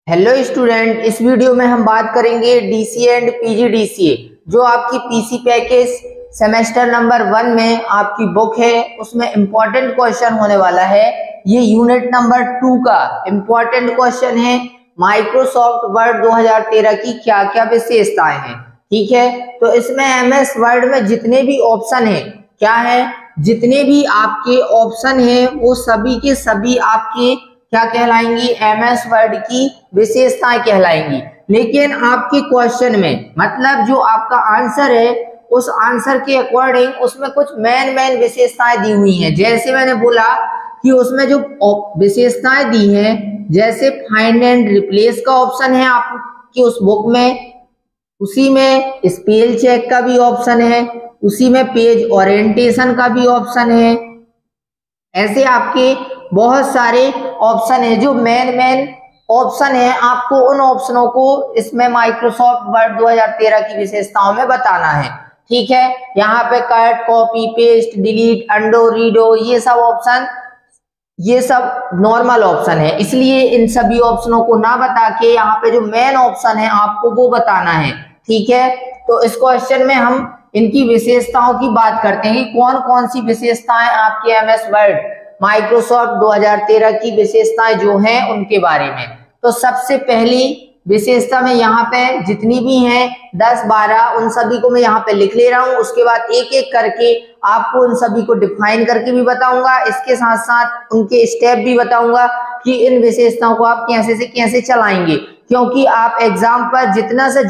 Hello student, इस video में हम बात करेंगे डीसीए एंड पीजीडीसीए जो आपकी पीसी पैकेज सेमेस्टर नंबर 1 में आपकी बुक है, उसमें इंपॉर्टेंट क्वेश्चन होने वाला है। ये यूनिट नंबर 2 का इंपॉर्टेंट क्वेश्चन है। माइक्रोसॉफ्ट वर्ड 2013 की क्या क्या विशेषताएं हैं, ठीक है। तो इसमें एमएस वर्ड में जितने भी ऑप्शन है, क्या है, जितने भी आपके ऑप्शन है वो सभी के सभी आपके क्या कहलाएंगी, एमएस वर्ड की विशेषताएं कहलाएंगी। लेकिन आपके क्वेश्चन में मतलब जो आपका आंसर है उस आंसर के अकॉर्डिंग उसमें कुछ मेन विशेषताएं दी हुई हैं। जैसे मैंने बोला कि उसमें जो विशेषताएं दी हैं, जैसे फाइंड एंड रिप्लेस का ऑप्शन है आपकी उस बुक में, उसी में स्पेल चेक का भी ऑप्शन है, उसी में पेज ओरिएंटेशन का भी ऑप्शन है। ऐसे आपके बहुत सारे ऑप्शन है जो मेन ऑप्शन है। आपको उन ऑप्शनों को इसमें माइक्रोसॉफ्ट वर्ड 2013 की विशेषताओं में बताना है, ठीक है। यहाँ पे कट, कॉपी, पेस्ट, डिलीट, अंडो, रीडो, ये सब ऑप्शन, ये सब नॉर्मल ऑप्शन है, इसलिए इन सभी ऑप्शनों को ना बता के यहाँ पे जो मेन ऑप्शन है आपको वो बताना है, ठीक है। तो इस क्वेश्चन में हम इनकी विशेषताओं की बात करते हैं कि कौन कौन सी विशेषताएं आपके एमएस वर्ड माइक्रोसॉफ्ट 2013 की विशेषताएं जो हैं उनके बारे में। तो सबसे पहली विशेषता में यहाँ पे जितनी भी हैं 10-12 उन सभी को मैं यहाँ पे लिख ले रहा हूँ। उसके बाद एक एक करके आपको उन सभी को डिफाइन करके भी बताऊंगा, इसके साथ साथ उनके स्टेप भी बताऊंगा कि इन विशेषताओं को आप कैसे से कैसे चलाएंगे, क्योंकि आप एग्जाम पर जितना से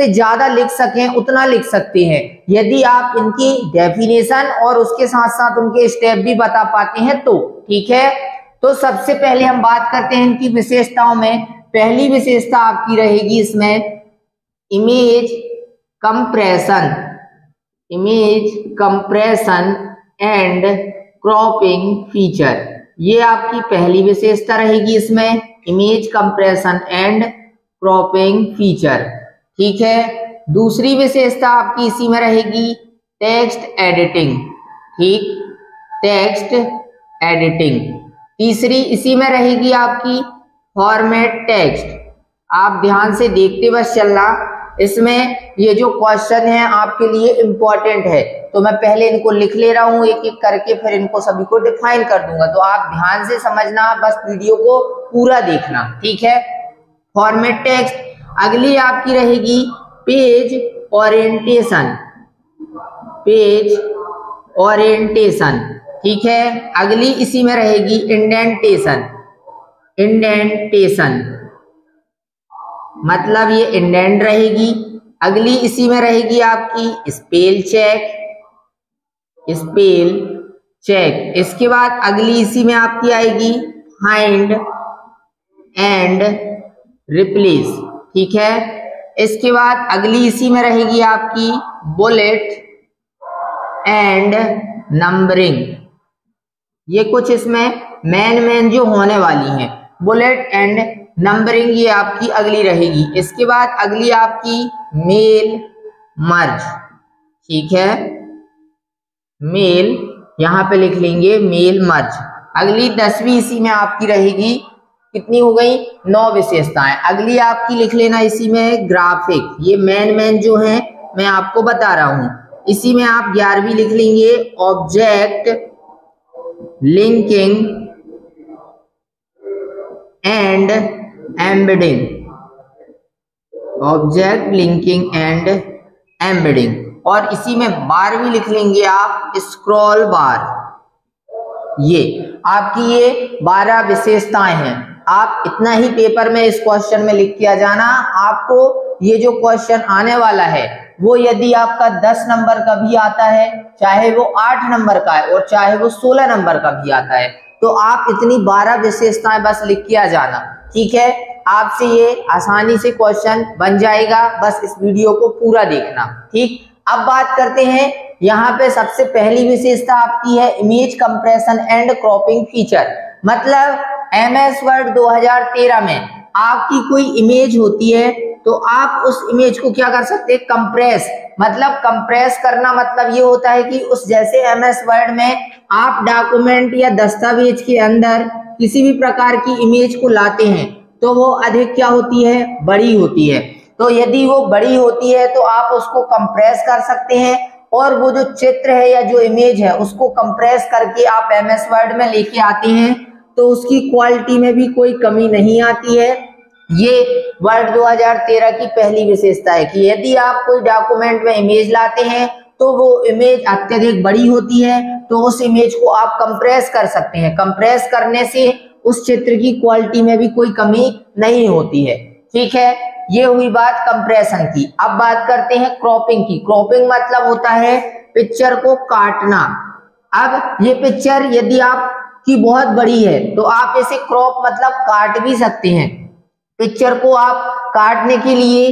ज्यादा लिख सकें उतना लिख सकते हैं यदि आप इनकी डेफिनेशन और उसके साथ साथ उनके स्टेप भी बता पाते हैं तो, ठीक है। तो सबसे पहले हम बात करते हैं इनकी विशेषताओं में। पहली विशेषता आपकी रहेगी इसमें image compression and cropping feature. ये आपकी पहली विशेषता रहेगी इसमें, image compression and cropping feature, ठीक है। दूसरी विशेषता आपकी इसी में रहेगी टेक्स्ट एडिटिंग, ठीक, टेक्स्ट एडिटिंग। तीसरी इसी में रहेगी आपकी फॉर्मेट टेक्स्ट। आप ध्यान से देखते बस चलना, इसमें ये जो क्वेश्चन है आपके लिए इंपॉर्टेंट है, तो मैं पहले इनको लिख ले रहा हूं एक एक करके, फिर इनको सभी को डिफाइन कर दूंगा। तो आप ध्यान से समझना, बस वीडियो को पूरा देखना, ठीक है। Format text. अगली आपकी रहेगी पेज ओरिएंटेशन, ठीक है। अगली इसी में रहेगी इंडेंटेशन, मतलब ये इंडेंट रहेगी। अगली इसी में रहेगी आपकी स्पेल चेक। इसके बाद अगली इसी में आपकी आएगी फाइंड एंड रिप्लेस, ठीक है। इसके बाद अगली इसी में रहेगी आपकी बुलेट एंड नंबरिंग। ये कुछ इसमें मेन जो होने वाली हैं, बुलेट एंड नंबरिंग, ये आपकी अगली रहेगी। इसके बाद अगली आपकी मेल मर्ज, ठीक है, मेल यहाँ पे लिख लेंगे मेल मर्ज। अगली 10वीं इसी में आपकी रहेगी, कितनी हो गई, 9 विशेषताएं। अगली आपकी लिख लेना इसी में ग्राफिक। ये मेन जो है मैं आपको बता रहा हूं। इसी में आप 11वीं लिख लेंगे ऑब्जेक्ट लिंकिंग एंड एम्बेडिंग, और इसी में 12वीं लिख लेंगे आप स्क्रॉल बार। ये आपकी ये 12 विशेषताएं हैं। आप इतना ही पेपर में इस क्वेश्चन में लिख के आ जाना। आपको ये जो क्वेश्चन आने वाला है वो यदि आपका 10 नंबर का भी आता है, चाहे वो 8 नंबर का है और चाहे वो 16 नंबर का भी आता है, तो आप इतनी 12 विशेषताएं बस लिख के आ जाना, ठीक है। आपसे ये आसानी से क्वेश्चन बन जाएगा, बस इस वीडियो को पूरा देखना, ठीक। अब बात करते हैं, यहाँ पे सबसे पहली विशेषता आपकी है image compression and cropping feature. मतलब एमएस वर्ड 2013 में आपकी कोई इमेज होती है तो आप उस इमेज को क्या कर सकते हैं, कंप्रेस। मतलब कंप्रेस करना मतलब ये होता है कि उस जैसे एमएस वर्ड में आप डॉक्यूमेंट या दस्तावेज के अंदर किसी भी प्रकार की इमेज को लाते हैं तो वो अधिक क्या होती है, बड़ी होती है। तो यदि वो बड़ी होती है तो आप उसको कंप्रेस कर सकते हैं, और वो जो चित्र है या जो इमेज है उसको कंप्रेस करके आप MS वर्ड में लेके आते हैं तो उसकी क्वालिटी में भी कोई कमी नहीं आती है। ये वर्ड 2013 की पहली विशेषता है कि यदि आप कोई डॉक्यूमेंट में इमेज लाते हैं तो वो इमेज अत्यधिक बड़ी होती है, तो उस इमेज को आप कंप्रेस कर सकते हैं। कंप्रेस करने से उस चित्र की क्वालिटी में भी कोई कमी नहीं होती है। ठीक है, ये हुई बात कंप्रेशन की। अब बात करते हैं क्रॉपिंग की। क्रॉपिंग मतलब होता है पिक्चर को काटना। अब ये पिक्चर यदि आपकी बहुत बड़ी है तो आप इसे क्रॉप मतलब काट भी सकते हैं। पिक्चर को आप काटने के लिए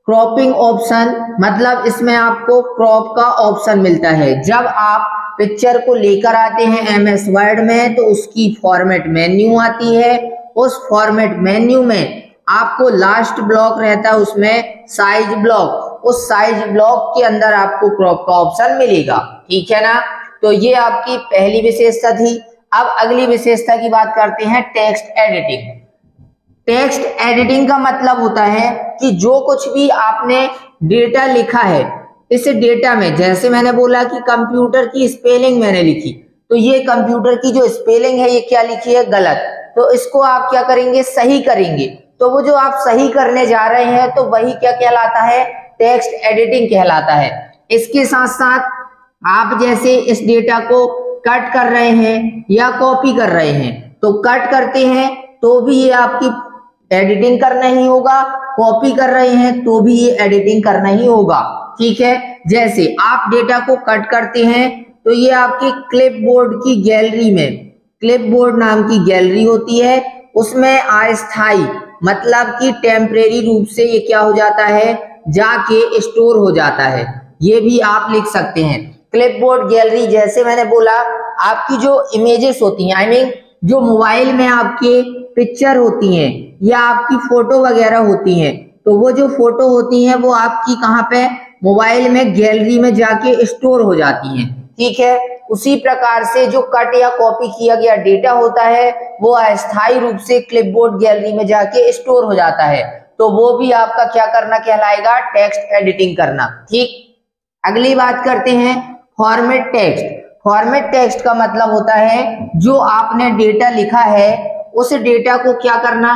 क्रॉपिंग ऑप्शन मतलब इसमें आपको क्रॉप का ऑप्शन मिलता है। जब आप पिक्चर को लेकर आते हैं MS वर्ड में तो उसकी फॉर्मेट मेन्यू आती है। उस फॉर्मेट मेन्यू में आपको लास्ट ब्लॉक रहता है, उसमें साइज ब्लॉक, उस साइज ब्लॉक के अंदर आपको क्रॉप का ऑप्शन मिलेगा। ठीक है ना, तो ये आपकी पहली विशेषता थी। अब अगली विशेषता की बात करते हैं टेक्स्ट एडिटिंग। टेक्स्ट एडिटिंग का मतलब होता है कि जो कुछ भी आपने डेटा लिखा है, इस डेटा में जैसे मैंने बोला कि कंप्यूटर की स्पेलिंग मैंने लिखी, तो ये कंप्यूटर की जो स्पेलिंग है ये क्या लिखी है, गलत, तो इसको आप क्या करेंगे, सही करेंगे। तो वो जो आप सही करने जा रहे हैं तो वही क्या कहलाता है, टेक्स्ट एडिटिंग कहलाता है। इसके साथ साथ आप जैसे इस डेटा को कट कर रहे हैं या कॉपी कर रहे हैं, तो कट करते हैं तो भी ये आपकी एडिटिंग करना ही होगा, कॉपी कर रहे हैं तो भी ये एडिटिंग करना ही होगा। ठीक है, जैसे आप डेटा को कट करते हैं तो ये आपकी क्लिपबोर्ड की गैलरी में, क्लिपबोर्ड नाम की गैलरी होती है, उसमें अस्थायी मतलब कि टेम्परेरी रूप से ये क्या हो जाता है, जाके स्टोर हो जाता है। ये भी आप लिख सकते हैं। क्लिपबोर्ड गैलरी जैसे मैंने बोला, आपकी जो इमेजेस होती हैं, आई मीन जो मोबाइल में आपके पिक्चर होती हैं या आपकी फोटो वगैरह होती हैं, तो वो जो फोटो होती हैं वो आपकी कहाँ पे, मोबाइल में गैलरी में जाके स्टोर हो जाती हैं। ठीक है, उसी प्रकार से जो कट या कॉपी किया गया डेटा होता है वो अस्थायी रूप से क्लिपबोर्ड गैलरी में जाके स्टोर हो जाता है, तो वो भी आपका क्या करना कहलाएगा, टेक्स्ट एडिटिंग करना। ठीक, अगली बात करते हैं फॉर्मेट टेक्स्ट। फॉर्मेट टेक्स्ट का मतलब होता है जो आपने डेटा लिखा है उस डेटा को क्या करना,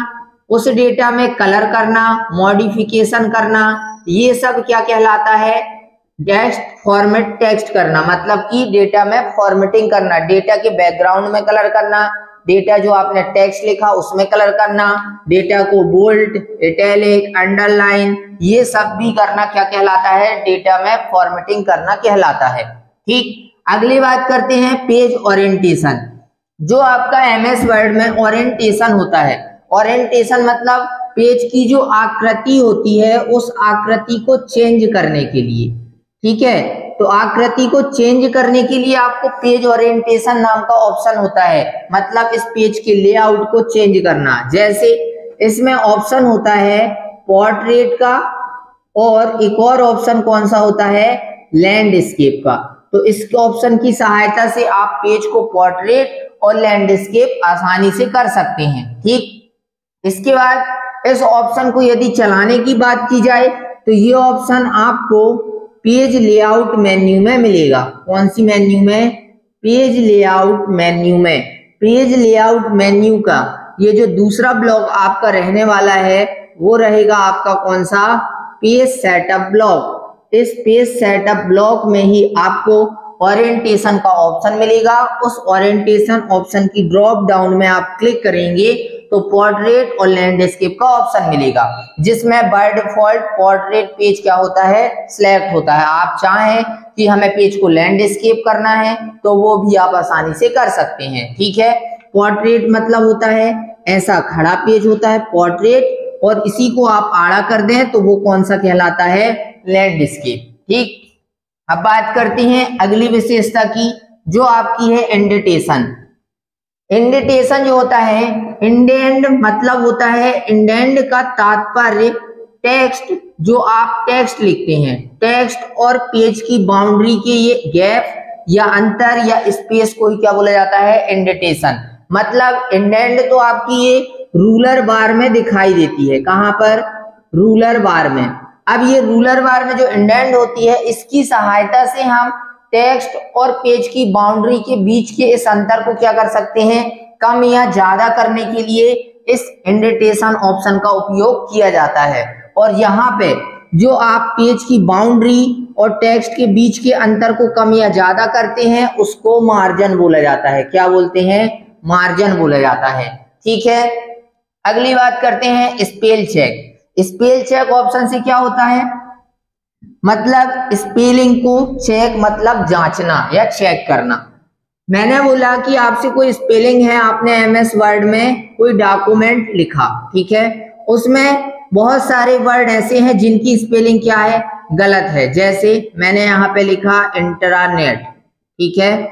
उस डेटा में कलर करना, मॉडिफिकेशन करना, ये सब क्या कहलाता है, टेक्स्ट फॉर्मेट टेक्स्ट करना। मतलब कि डेटा में फॉर्मेटिंग करना, डेटा के बैकग्राउंड में कलर करना, डेटा जो आपने टेक्स्ट लिखा उसमें कलर करना, डेटा को बोल्ड, इटैलिक, अंडरलाइन, ये सब भी करना क्या कहलाता है, डेटा में फॉर्मेटिंग करना कहलाता है। ठीक, अगली बात करते हैं पेज ओरिएंटेशन। जो आपका MS वर्ड में ओरिएंटेशन होता है, ओरिएंटेशन मतलब पेज की जो आकृति होती है उस आकृति को चेंज करने के लिए। ठीक है, तो आकृति को चेंज करने के लिए आपको पेज ओरिएंटेशन नाम का ऑप्शन होता है, मतलब इस पेज के लेआउट को चेंज करना। जैसे इसमें ऑप्शन होता है पोर्ट्रेट का, और एक और ऑप्शन कौन सा होता है, लैंडस्केप का। तो इस ऑप्शन की सहायता से आप पेज को पोर्ट्रेट और लैंडस्केप आसानी से कर सकते हैं। ठीक, इसके बाद इस ऑप्शन को यदि चलाने की बात की जाए तो ये ऑप्शन आपको पेज लेआउट मेन्यू में मिलेगा। कौन सी मेन्यू में, पेज लेआउट मेन्यू में। पेज लेआउट मेन्यू का ये जो दूसरा ब्लॉक आपका रहने वाला है वो रहेगा आपका कौन सा, पेज सेटअप ब्लॉक। इस पेज सेटअप ब्लॉक में ही आपको ओरिएंटेशन का ऑप्शन मिलेगा। उस ओरिएंटेशन ऑप्शन की ड्रॉप डाउन में आप क्लिक करेंगे तो पोर्ट्रेट और लैंडस्केप का ऑप्शन मिलेगा, जिसमें बाय डिफॉल्ट पोर्ट्रेट पेज क्या होता है, सिलेक्ट होता है। आप चाहें कि हमें पेज को लैंडस्केप करना है तो वो भी आप आसानी से कर सकते हैं। ठीक है, पोर्ट्रेट मतलब होता है ऐसा खड़ा पेज होता है पोर्ट्रेट, और इसी को आप आड़ा कर दें तो वो कौन सा कहलाता है, लैंडस्केप। ठीक, अब बात करते हैं अगली विशेषता की जो आपकी है इंडेंटेशन। इंडेंटेशन जो होता है, इंडेंट मतलब होता है, इंडेंट का तात्पर्य टेक्स्ट, जो आप टेक्स्ट लिखते हैं, टेक्स्ट और पेज की बाउंड्री के ये गैप या अंतर या स्पेस को ही क्या बोला जाता है, इंडेंटेशन। मतलब इंडेंट तो आपकी ये रूलर बार में दिखाई देती है। कहां पर? रूलर बार में। अब ये रूलर बार में जो इंडेंट होती है, इसकी सहायता से हम टेक्स्ट और पेज की बाउंड्री के बीच के इस अंतर को क्या कर सकते हैं? कम या ज्यादा करने के लिए इस इंडेंटेशन ऑप्शन का उपयोग किया जाता है। और यहाँ पे जो आप पेज की बाउंड्री और टेक्स्ट के बीच के अंतर को कम या ज्यादा करते हैं, उसको मार्जिन बोला जाता है। क्या बोलते हैं? मार्जिन बोला जाता है। ठीक है, अगली बात करते हैं spell check. Spell check option से क्या होता है? मतलब स्पेलिंग को चेक मतलब जांचना या चेक करना। मैंने बोला कि आपसे कोई स्पेलिंग है, आपने एमएस वर्ड में कोई डॉक्यूमेंट लिखा, ठीक है, उसमें बहुत सारे वर्ड ऐसे हैं जिनकी स्पेलिंग क्या है? गलत है। जैसे मैंने यहाँ पे लिखा इंटरनेट, ठीक है,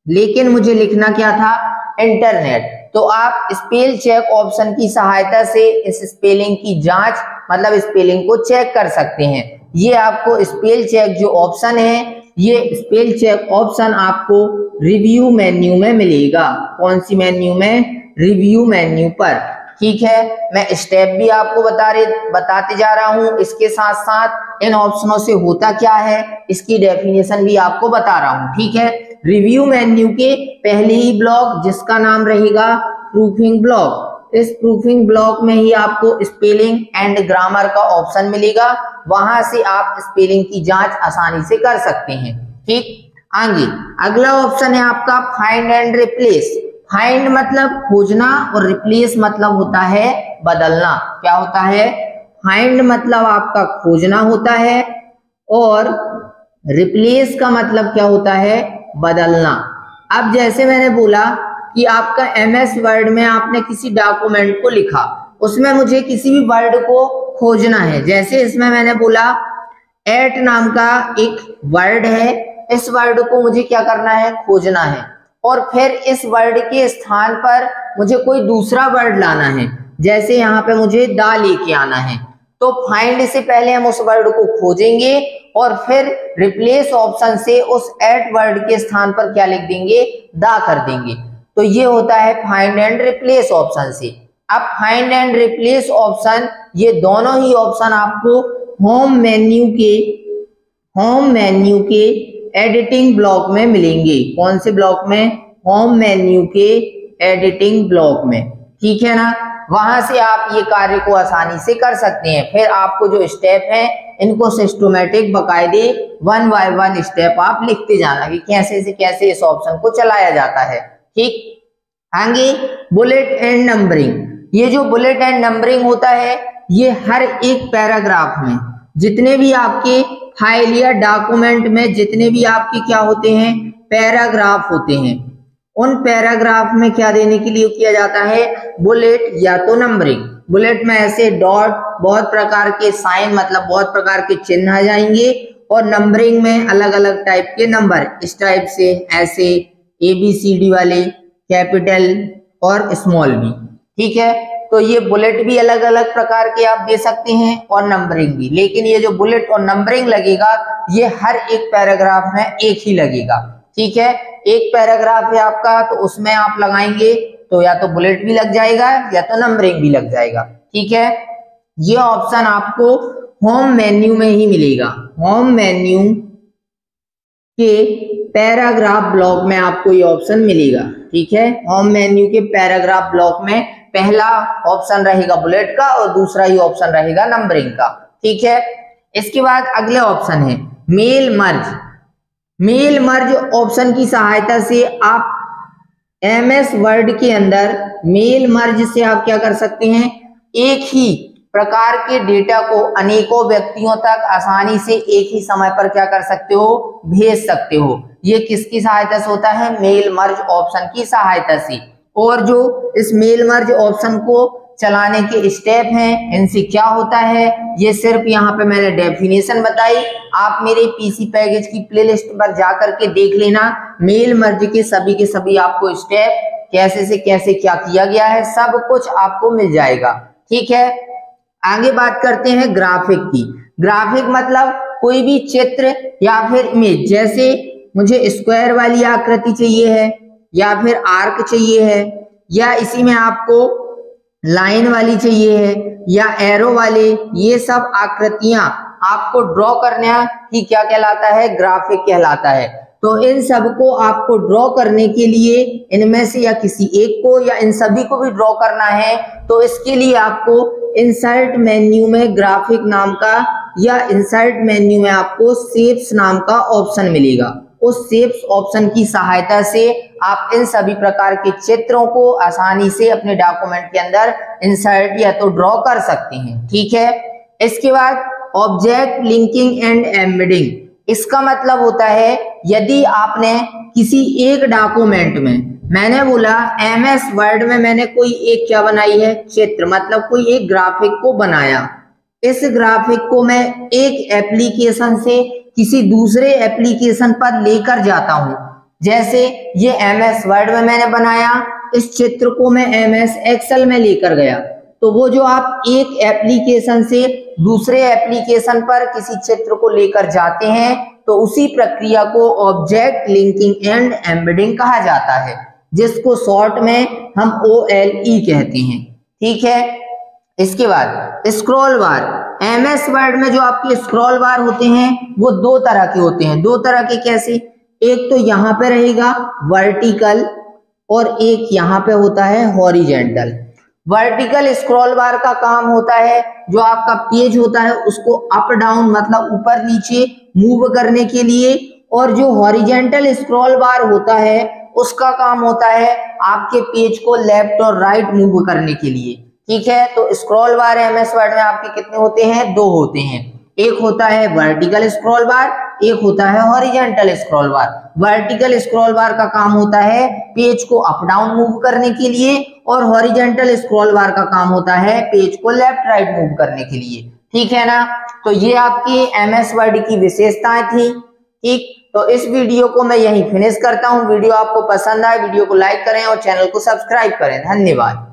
लेकिन मुझे लिखना क्या था? इंटरनेट। तो आप स्पेल चेक ऑप्शन की सहायता से इस स्पेलिंग की जांच मतलब स्पेलिंग को चेक कर सकते हैं। ये आपको स्पेल चेक जो ऑप्शन है, ये स्पेल चेक ऑप्शन आपको रिव्यू मेन्यू में मिलेगा। कौन सी मेन्यू में? रिव्यू मेन्यू पर। ठीक है, मैं स्टेप भी आपको बताते जा रहा हूं, इसके साथ साथ इन ऑप्शनों से होता क्या है इसकी डेफिनेशन भी आपको बता रहा हूं। ठीक है, रिव्यू मेन्यू के पहले ही ब्लॉक जिसका नाम रहेगा प्रूफिंग ब्लॉक, इस प्रूफिंग ब्लॉक में ही आपको स्पेलिंग एंड ग्रामर का ऑप्शन मिलेगा। वहां से आप स्पेलिंग की जांच आसानी से कर सकते हैं। ठीक, आगे अगला ऑप्शन है आपका फाइंड एंड रिप्लेस। फाइंड मतलब खोजना और रिप्लेस मतलब होता है बदलना। क्या होता है? फाइंड मतलब आपका खोजना होता है और रिप्लेस का मतलब क्या होता है? बदलना। अब जैसे मैंने बोला कि आपका एमएस वर्ड में आपने किसी डॉक्यूमेंट को लिखा, उसमें मुझे किसी भी वर्ड को खोजना है। जैसे इसमें मैंने बोला एट नाम का एक वर्ड है, इस वर्ड को मुझे क्या करना है? खोजना है। और फिर इस वर्ड के स्थान पर मुझे कोई दूसरा वर्ड लाना है। जैसे यहाँ पे मुझे दा लेके आना है, तो फाइंड से पहले हम उस वर्ड को खोजेंगे और फिर रिप्लेस ऑप्शन से उस एट वर्ड के स्थान पर क्या लिख देंगे? दा कर देंगे। तो ये होता है फाइंड एंड रिप्लेस ऑप्शन से। अब फाइंड एंड रिप्लेस ऑप्शन, ये दोनों ही ऑप्शन आपको होम मेन्यू के एडिटिंग ब्लॉक में मिलेंगे। कौन से ब्लॉक में? होम मेन्यू के एडिटिंग ब्लॉक में। ठीक है ना, वहां से आप ये कार्य को आसानी से कर सकते हैं। फिर आपको जो स्टेप है इनको सिस्टमैटिक बकायदे 1 बाय 1 स्टेप आप लिखते जाना कि कैसे से कैसे इस ऑप्शन को चलाया जाता है। ठीक, आगे बुलेट एंड नंबरिंग। ये जो बुलेट एंड नंबरिंग होता है, ये हर एक पैराग्राफ में जितने भी आपके फाइल या डॉक्यूमेंट में जितने भी आपके क्या होते हैं? पैराग्राफ होते हैं, उन पैराग्राफ में क्या देने के लिए किया जाता है? बुलेट या तो नंबरिंग। बुलेट में ऐसे डॉट, बहुत प्रकार के साइन मतलब बहुत प्रकार के चिन्ह आ जाएंगे, और नंबरिंग में अलग अलग टाइप के नंबर, इस टाइप से ऐसे ABCD वाले, कैपिटल और स्मॉल भी। ठीक है, तो ये बुलेट भी अलग अलग प्रकार के आप दे सकते हैं और नंबरिंग भी, लेकिन ये जो बुलेट और नंबरिंग लगेगा ये हर एक पैराग्राफ में एक ही लगेगा। ठीक है, एक पैराग्राफ है आपका तो उसमें आप लगाएंगे तो या तो बुलेट भी लग जाएगा या तो नंबरिंग भी लग जाएगा। ठीक है, ये ऑप्शन आपको होम मेन्यू में ही मिलेगा। होम मेन्यू के पैराग्राफ ब्लॉक में आपको ये ऑप्शन मिलेगा। ठीक है, होम मेन्यू के पैराग्राफ ब्लॉक में पहला ऑप्शन रहेगा बुलेट का और दूसरा ही ऑप्शन रहेगा नंबरिंग का। ठीक है, इसके बाद अगले ऑप्शन है mail merge. Mail merge option की सहायता से आप एमएस वर्ड के अंदर मेल मर्ज से आप क्या कर सकते हैं? एक ही प्रकार के डेटा को अनेकों व्यक्तियों तक आसानी से एक ही समय पर क्या कर सकते हो? भेज सकते हो। ये किसकी सहायता से होता है? मेल मर्ज ऑप्शन की सहायता से। और जो इस मेल मर्ज ऑप्शन को चलाने के स्टेप हैं, इनसे क्या होता है ये सिर्फ यहाँ पे मैंने डेफिनेशन बताई। आप मेरे पीसी पैकेज की प्लेलिस्ट पर जाकर के देख लेना, मेल मर्ज के सभी आपको स्टेप कैसे से कैसे क्या किया गया है सब कुछ आपको मिल जाएगा। ठीक है, आगे बात करते हैं ग्राफिक की। ग्राफिक मतलब कोई भी चित्र या फिर इमेज, जैसे मुझे स्क्वायर वाली आकृति चाहिए है या फिर आर्क चाहिए है या इसी में आपको लाइन वाली चाहिए है या एरो वाले, ये सब आकृतियां आपको ड्रॉ करना ही क्या कहलाता है, ग्राफिक कहलाता है। तो इन सब को आपको ड्रॉ करने के लिए इनमें से या किसी एक को या इन सभी को भी ड्रॉ करना है, तो इसके लिए आपको इंसर्ट मेन्यू में ग्राफिक नाम का या इंसर्ट मेन्यू में आपको शेप्स नाम का ऑप्शन मिलेगा। उस शेप्स ऑप्शन की सहायता से आप इन सभी प्रकार के चित्रों को आसानी से अपने डॉक्यूमेंट के अंदर इंसर्ट या तो ड्रॉ कर सकते हैं। ठीक है, इसके बाद ऑब्जेक्ट लिंकिंग एंड एम्बेडिंग, इसका मतलब होता है यदि आपने किसी एक डॉक्यूमेंट में, मैंने बोला एमएस वर्ड में मैंने कोई एक क्या बनाई है, चित्र, मतलब कोई एक ग्राफिक को बनाया। इस ग्राफिक को मैं एक एप्लीकेशन से किसी दूसरे एप्लीकेशन पर लेकर जाता हूं। जैसे ये एमएस वर्ड में मैंने बनाया, इस चित्र को मैं एमएस एक्सेल में लेकर गया, तो वो जो आप एक एप्लीकेशन से दूसरे एप्लीकेशन पर किसी चित्र को लेकर जाते हैं, तो उसी प्रक्रिया को ऑब्जेक्ट लिंकिंग एंड एम्बेडिंग कहा जाता है, जिसको शॉर्ट में हम OLE कहते हैं। ठीक है, इसके बाद स्क्रॉल बार, एमएस वर्ड में जो आपके स्क्रॉल बार होते हैं वो दो तरह के होते हैं। दो तरह के कैसे, एक तो यहाँ पे रहेगा वर्टिकल और एक यहाँ पे होता है हॉरिजेंटल। वर्टिकल स्क्रॉल बार का काम होता है जो आपका पेज होता है उसको अप डाउन मतलब ऊपर नीचे मूव करने के लिए, और जो हॉरिजेंटल स्क्रॉल बार होता है उसका काम होता है आपके पेज को लेफ्ट और राइट मूव करने के लिए। ठीक है, तो स्क्रॉल बार एमएस वर्ड में आपके कितने होते हैं, दो होते हैं। एक होता है वर्टिकल स्क्रॉल बार, एक होता है हॉरिजेंटल स्क्रॉल बार। वर्टिकल स्क्रॉल बार का काम होता है पेज को अप डाउन मूव करने के लिए, और हॉरिजेंटल स्क्रॉल बार का काम होता है पेज को लेफ्ट राइट मूव करने के लिए। ठीक है ना, तो ये आपकी एमएस वर्ड की विशेषताएं थी। ठीक, तो इस वीडियो को मैं यहीं फिनिश करता हूं। वीडियो आपको पसंद आए वीडियो को लाइक करें और चैनल को सब्सक्राइब करें। धन्यवाद।